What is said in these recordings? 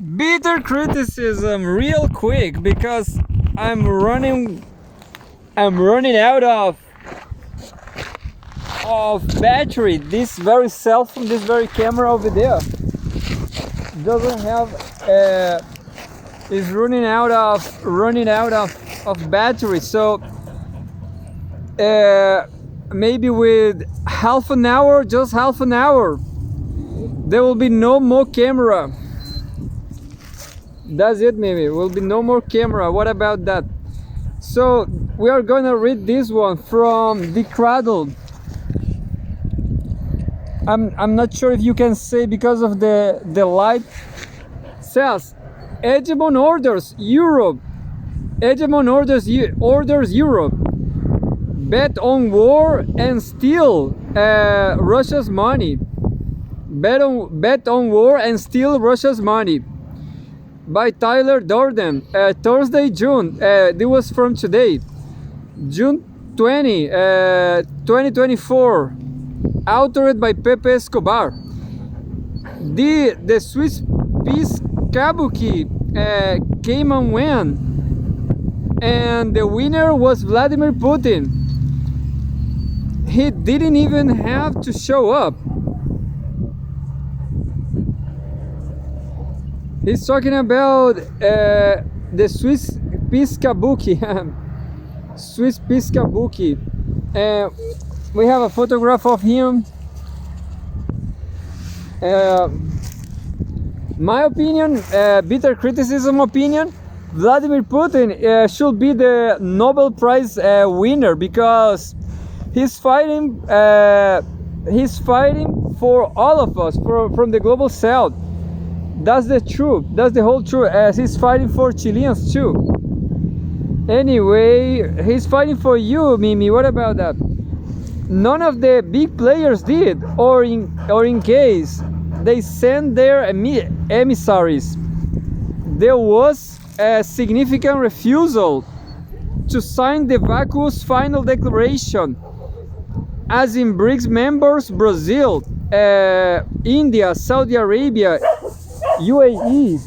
Bitter criticism real quick because I'm running out of battery. This very cell phone, this very camera over there doesn't have is running out of battery. So maybe with just half an hour, there will be no more camera. That's it. Maybe will be no more camera. What about that? So we are gonna read this one from the Cradle. I'm not sure if you can say because of the light. Says Hegemon orders Europe. Hegemon orders Europe. Bet on war and steal Russia's money. Bet on war and steal Russia's money. By Tyler Durden. Thursday, June. This was from today. June 20, 2024. Authored by Pepe Escobar. The Swiss peace kabuki came and went, and the winner was Vladimir Putin. He didn't even have to show up. He's talking about the Swiss peace kabuki. Swiss peace kabuki. We have a photograph of him. My opinion, bitter criticism opinion, Vladimir Putin should be the Nobel Prize winner because he's fighting for all of us, from the global south. That's the truth. That's the whole truth. As he's fighting for Chileans too. Anyway, he's fighting for you, Mimi. What about that? None of the big players did, or in case they sent their emissaries. There was a significant refusal to sign the vacuous final declaration, as in BRICS members Brazil, India, Saudi Arabia, UAE.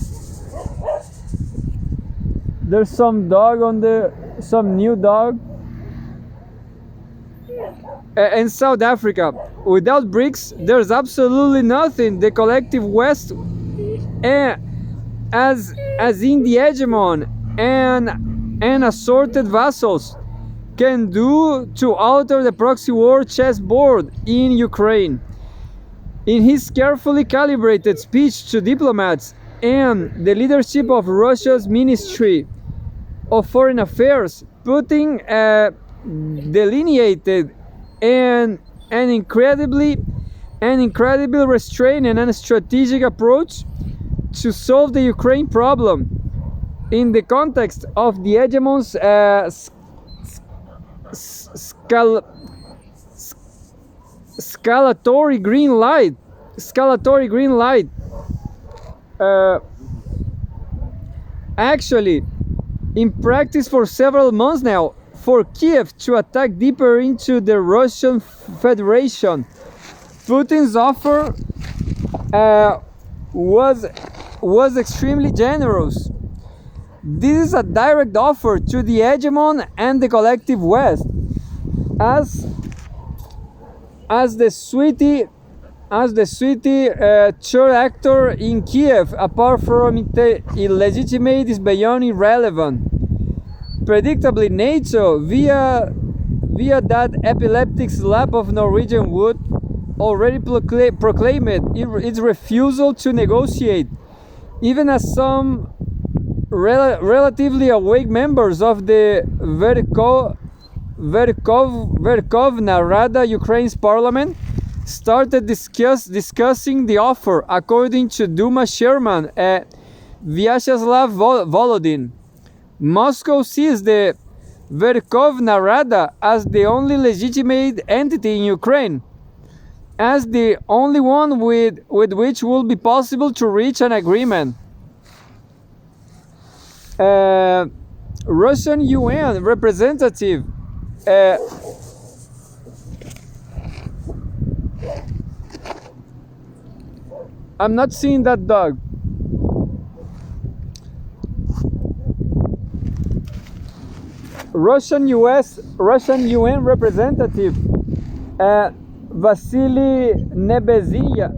There's some new dog. And South Africa. Without BRICS, there's absolutely nothing the collective West, as in the Hegemon and assorted vassals, can do to alter the proxy war chessboard in Ukraine. In his carefully calibrated speech to diplomats and the leadership of Russia's Ministry of Foreign Affairs, Putin delineated an incredibly restrained and strategic approach to solve the Ukraine problem in the context of the Hegemon's scalatory green light. Actually, in practice for several months now, for Kiev to attack deeper into the Russian Federation. Putin's offer was extremely generous. This is a direct offer to the Hegemon and the collective West, as the sweetie third actor in Kiev, apart from illegitimate, is beyond irrelevant. Predictably, NATO, via that epileptic slap of Norwegian wood, already proclaimed its refusal to negotiate, even as some relatively awake members of the Verkhovna Rada, Ukraine's parliament, started discussing the offer, according to Duma chairman Vyacheslav Volodin. Moscow sees the Verkhovna Rada as the only legitimate entity in Ukraine, as the only one with which will be possible to reach an agreement. Russian UN representative I'm not seeing that dog. Russian UN representative Vasily Nebenzia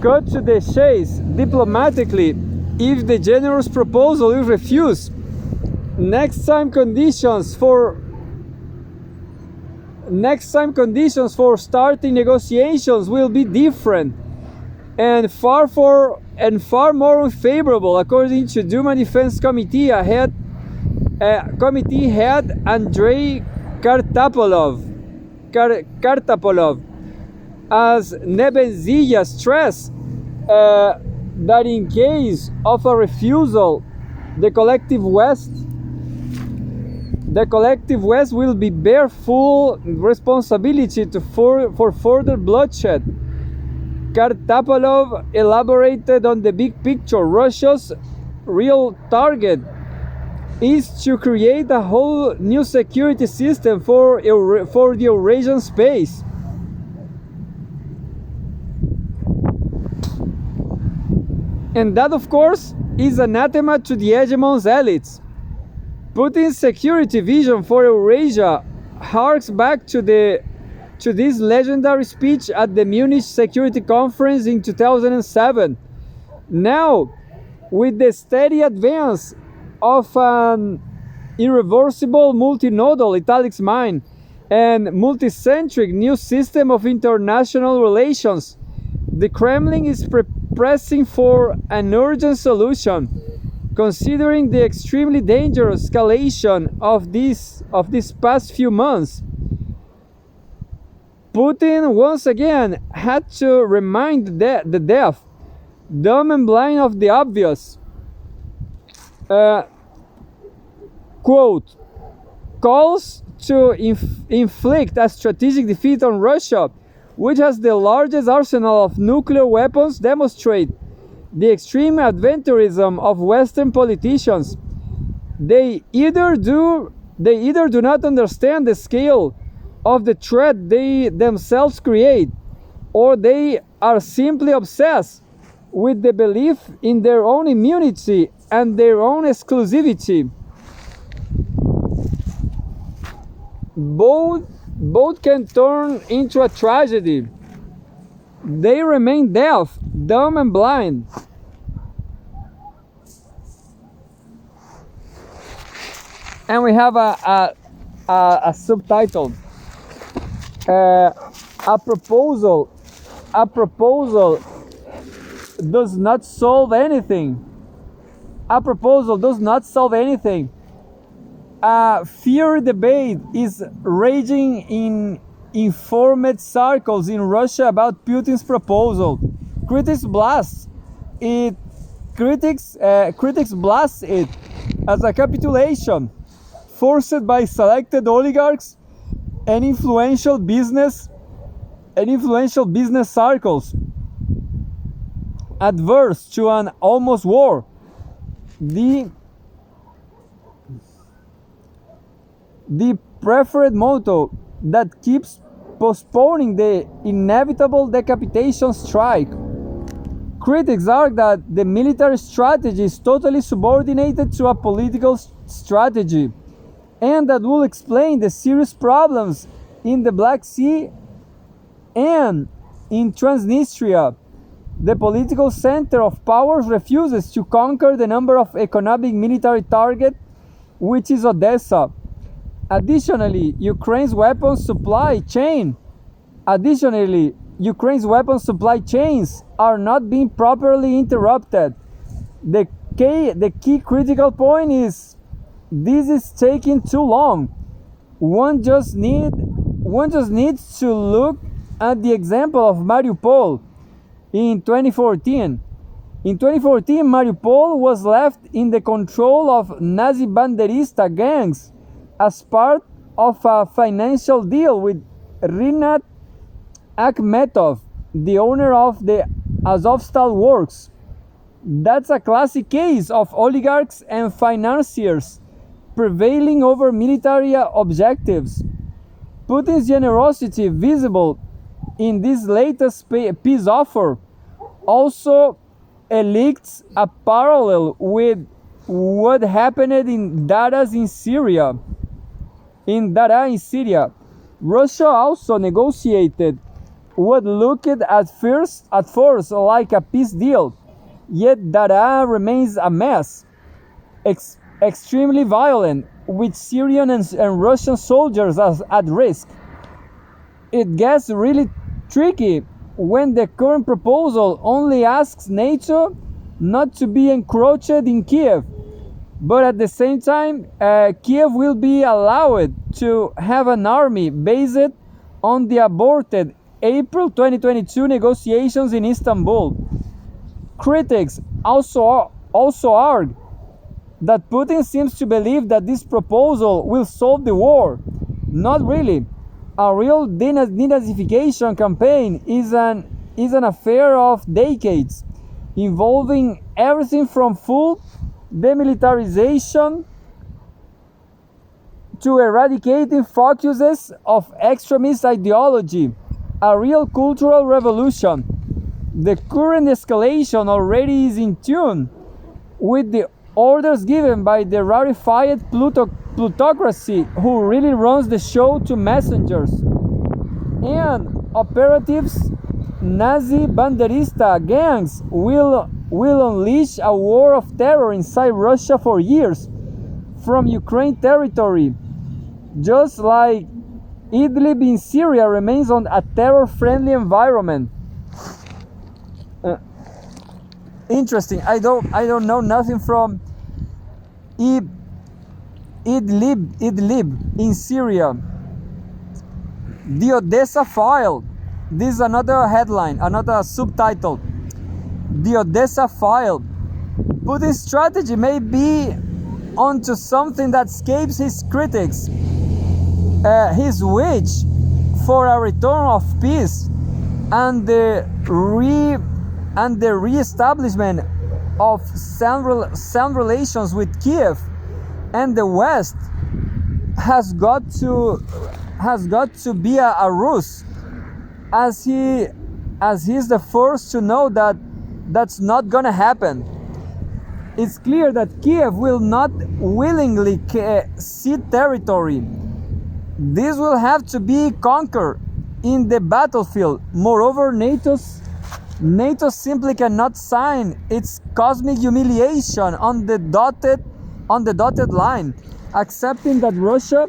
cut to the chase diplomatically if the generous proposal is refused. Next time conditions for starting negotiations will be different and far more unfavorable, according to Duma Defense Committee head Andrei Kartapolov. As Nebenzia stressed that in case of a refusal, the collective West will be bear full responsibility for further bloodshed. Kartapolov elaborated on the big picture. Russia's real target is to create a whole new security system for the Eurasian space. And that, of course, is anathema to the hegemon's elites. Putin's security vision for Eurasia harks back to this legendary speech at the Munich Security Conference in 2007. Now, with the steady advance of an irreversible multinodal italics mind and multicentric new system of international relations, the Kremlin is pressing for an urgent solution. Considering the extremely dangerous escalation of these past few months, Putin once again had to remind the deaf, dumb and blind of the obvious. Quote, calls to inflict a strategic defeat on Russia, which has the largest arsenal of nuclear weapons, demonstrate the extreme adventurism of Western politicians. They either do not understand the scale of the threat they themselves create, or they are simply obsessed with the belief in their own immunity and their own exclusivity. Both can turn into a tragedy. They remain deaf, dumb and blind. And we have a subtitle. A proposal does not solve anything. A proposal does not solve anything. A fierce debate is raging in informed circles in Russia about Putin's proposal. Critics blast it as a capitulation forced by selected oligarchs and influential business circles. Adverse to an almost war, the preferred motto that keeps postponing the inevitable decapitation strike. Critics argue that the military strategy is totally subordinated to a political strategy, and that will explain the serious problems in the Black Sea and in Transnistria. The political center of powers refuses to conquer the number of economic military target, which is Odessa. Additionally, Ukraine's weapons supply chains are not being properly interrupted. The key critical point is this is taking too long. One just needs to look at the example of Mariupol in 2014. In 2014, Mariupol was left in the control of Nazi Banderista gangs as part of a financial deal with Rinat Akhmetov, the owner of the Azovstal works. That's a classic case of oligarchs and financiers prevailing over military objectives. Putin's generosity, visible in this latest peace offer, also elicits a parallel with what happened in Daraa in Syria. Russia also negotiated what looked at first like a peace deal, yet Daraa remains a mess, extremely violent, with Syrian and Russian soldiers at risk. It gets really tricky when the current proposal only asks NATO not to be encroached in Kiev, but at the same time, Kiev will be allowed to have an army based on the aborted April 2022 negotiations in Istanbul. Critics also argue that Putin seems to believe that this proposal will solve the war. Not really. A real denazification campaign is an affair of decades, involving everything from full demilitarization to eradicating focuses of extremist ideology, a real cultural revolution. The current escalation already is in tune with the orders given by the rarefied plutocracy who really runs the show to messengers and operatives. Nazi banderista gangs will unleash a war of terror inside Russia for years from Ukraine territory, just like Idlib in Syria remains on a terror-friendly environment. Interesting. I don't know nothing from Idlib in Syria. The Odessa File. This is another headline, another subtitle. The Odessa File. Putin's strategy may be onto something that escapes his critics. His wish for a return of peace and the re-establishment of sound relations with Kiev and the West has got to be a ruse, as he's the first to know that that's not gonna happen. It's clear that Kiev will not willingly cede territory. This will have to be conquered in the battlefield. Moreover, NATO simply cannot sign its cosmic humiliation on the dotted line, accepting that Russia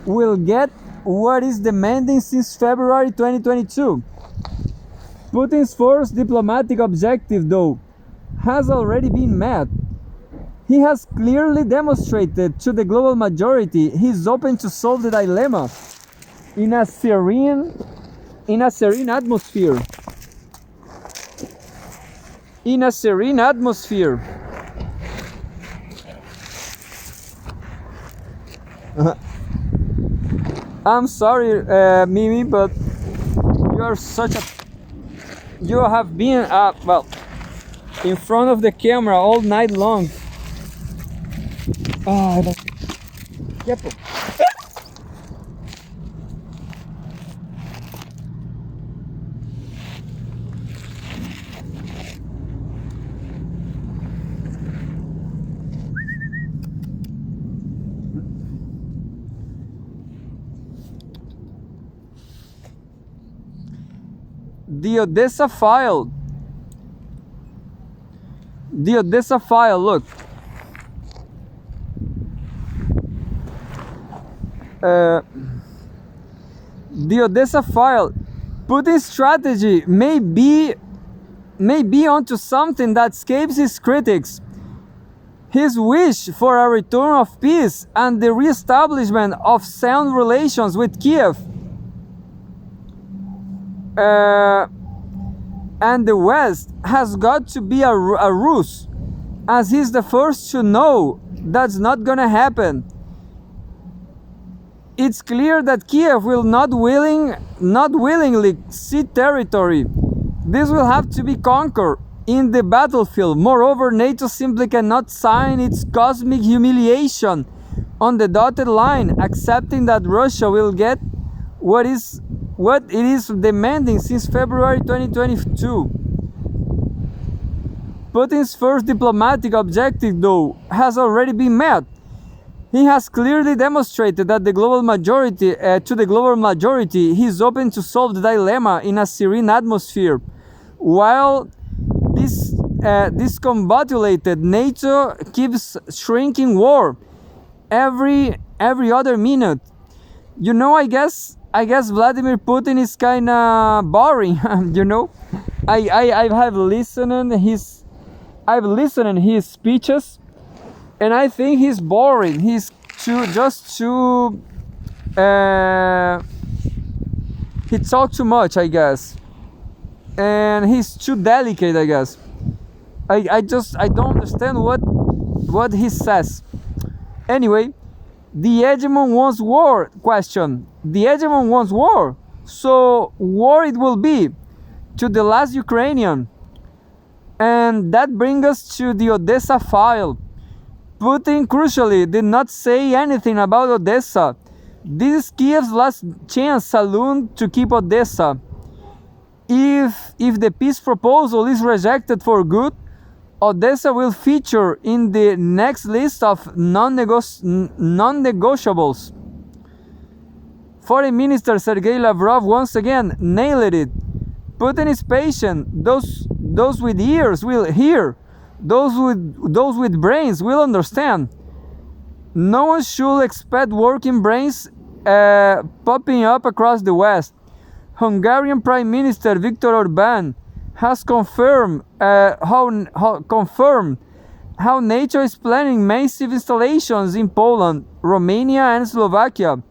will get what is demanding since February 2022. Putin's first diplomatic objective, though, has already been met. He has clearly demonstrated to the global majority he is open to solve the dilemma in a serene atmosphere. In a serene atmosphere. I'm sorry, Mimi, but you have been in front of the camera all night long. Yep. The Odessa File. The Odessa File, look. The Odessa File. Putin's strategy may be onto something that escapes his critics. His wish for a return of peace and the re-establishment of sound relations with Kiev and the West has got to be a ruse, as he's the first to know that's not gonna happen. It's clear that Kiev will not willingly cede territory. This will have to be conquered in the battlefield. Moreover, NATO simply cannot sign its cosmic humiliation on the dotted line, accepting that Russia will get what it is demanding since February 2022. Putin's first diplomatic objective, though, has already been met. He has clearly demonstrated that to the global majority, he is open to solve the dilemma in a serene atmosphere, while this discombobulated NATO keeps shrinking war every other minute. I guess Vladimir Putin is kind of boring. I've listened his speeches, and I think he's boring. He's too he talks too much, I guess, and he's too delicate, I guess. I don't understand what he says. Anyway, the Hegemon wants war. Question: the Hegemon wants war, so war it will be to the last Ukrainian. And that brings us to the Odessa file. Putin crucially did not say anything about Odessa. This is Kiev's last chance saloon to keep Odessa. If the peace proposal is rejected for good, Odessa will feature in the next list of non-negotiables. Foreign Minister Sergei Lavrov once again nailed it. Putin is patient. Those with ears will hear. Those with brains will understand. No one should expect working brains popping up across the West. Hungarian Prime Minister Viktor Orbán has confirmed how NATO is planning massive installations in Poland, Romania, and Slovakia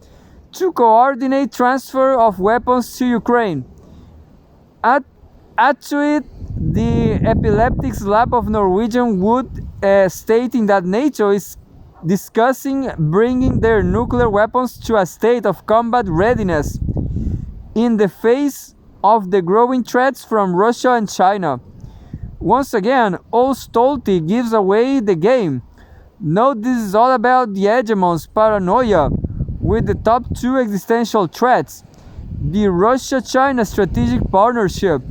to coordinate transfer of weapons to Ukraine. Add to it the epileptic slap of Norwegian Wood stating that NATO is discussing bringing their nuclear weapons to a state of combat readiness in the face of the growing threats from Russia and China. Once again, old Stolty gives away the game. Note this is all about the Hegemon's paranoia with the top two existential threats: the Russia-China strategic partnership,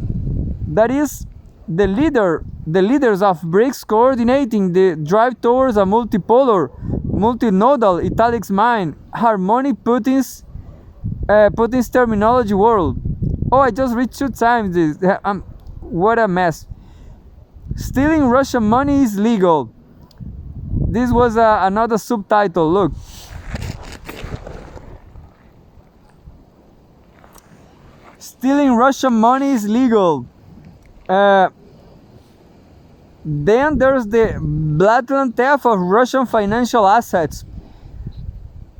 that is, the leaders of BRICS coordinating the drive towards a multipolar, multinodal italics mind, harmonic Putin's terminology world. Oh, I just read 2 times this. What a mess. Stealing Russian money is legal. This was another subtitle. Look. Stealing Russian money is legal. Then there's the blatant theft of Russian financial assets.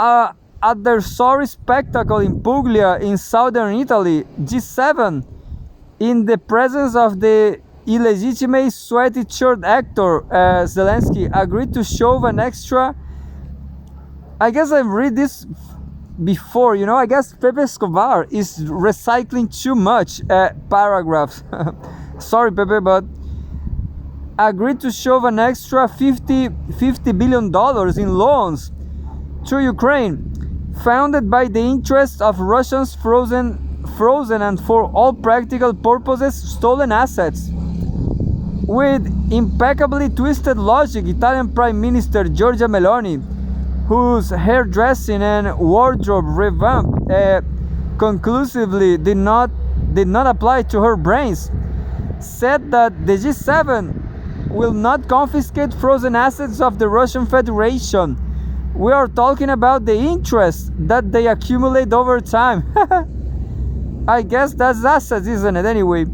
At their sorry spectacle in Puglia in southern Italy, G7, in the presence of the illegitimate sweaty shirt actor Zelensky, agreed to shove an extra. I guess I've read this before, I guess Pepe Escobar is recycling too much paragraphs. Sorry, Pepe, but agreed to shove an extra $50 billion in loans to Ukraine, funded by the interest of Russia's frozen and for all practical purposes stolen assets. With impeccably twisted logic, Italian Prime Minister Giorgia Meloni, whose hairdressing and wardrobe revamp conclusively did not apply to her brains, said that the G7 will not confiscate frozen assets of the Russian Federation. We are talking about the interest that they accumulate over time. I guess that's assets, isn't it? Anyway,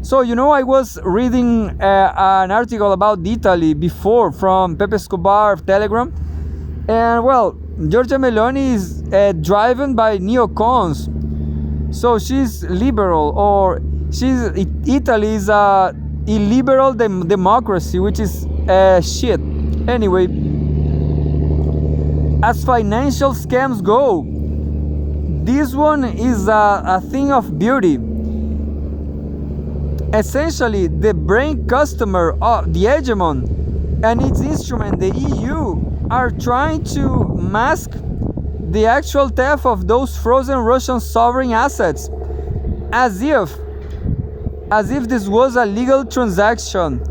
so I was reading an article about Italy before from Pepe Escobar Telegram, and well, Giorgia Meloni is driven by neocons, so she's liberal, or Italy is a illiberal democracy, which is shit. Anyway, as financial scams go, this one is a thing of beauty. Essentially, the brain customer of the Hegemon and its instrument, the EU, are trying to mask the actual theft of those frozen Russian sovereign assets, as if this was a legal transaction.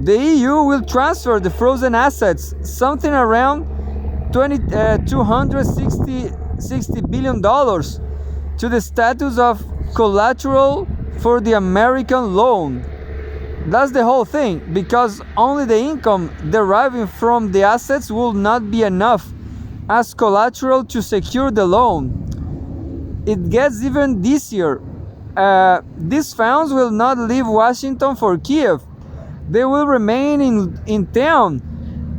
The EU will transfer the frozen assets, something around 260 billion dollars, to the status of collateral for the American loan. That's the whole thing, because only the income deriving from the assets will not be enough as collateral to secure the loan. It gets even this year. These funds will not leave Washington for Kiev. They will remain in town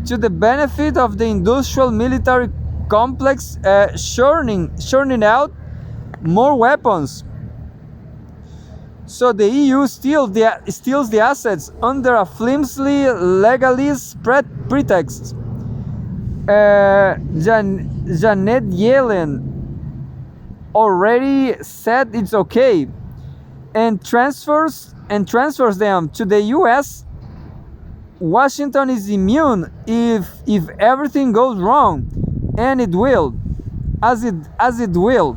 to the benefit of the industrial military complex, churning out more weapons. So the EU steals the assets under a flimsy legalist pretext. Janet Yellen already said it's okay and transfers them to the US. Washington is immune if everything goes wrong, and it will, as it will.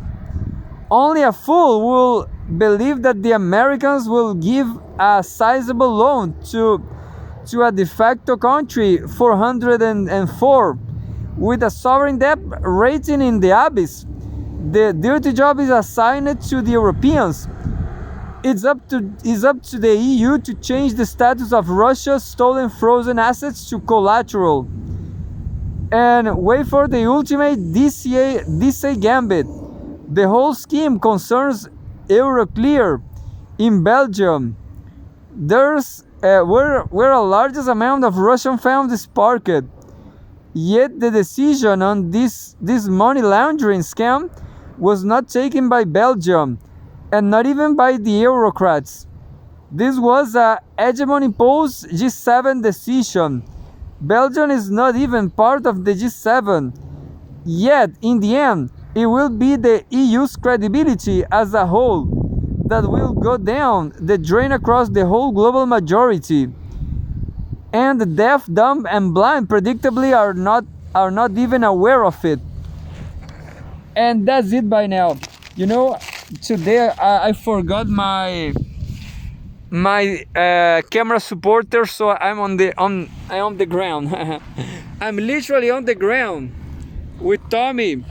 Only a fool will believe that the Americans will give a sizable loan to a de facto country 404 with a sovereign debt rating in the abyss. The dirty job is assigned to the Europeans. It's up to the EU to change the status of Russia's stolen frozen assets to collateral. And wait for the ultimate DCA gambit. The whole scheme concerns Euroclear in Belgium. There's where a largest amount of Russian funds is parked. Yet the decision on this money laundering scam was not taken by Belgium, and not even by the Eurocrats. This was a Hegemon imposed G7 decision. Belgium is not even part of the G7. Yet, in the end, it will be the EU's credibility as a whole that will go down the drain across the whole global majority. And the deaf, dumb, and blind predictably are not even aware of it. And that's it by now. You know, today I forgot my camera supporter, so I'm on the ground. I'm literally on the ground with Tommy.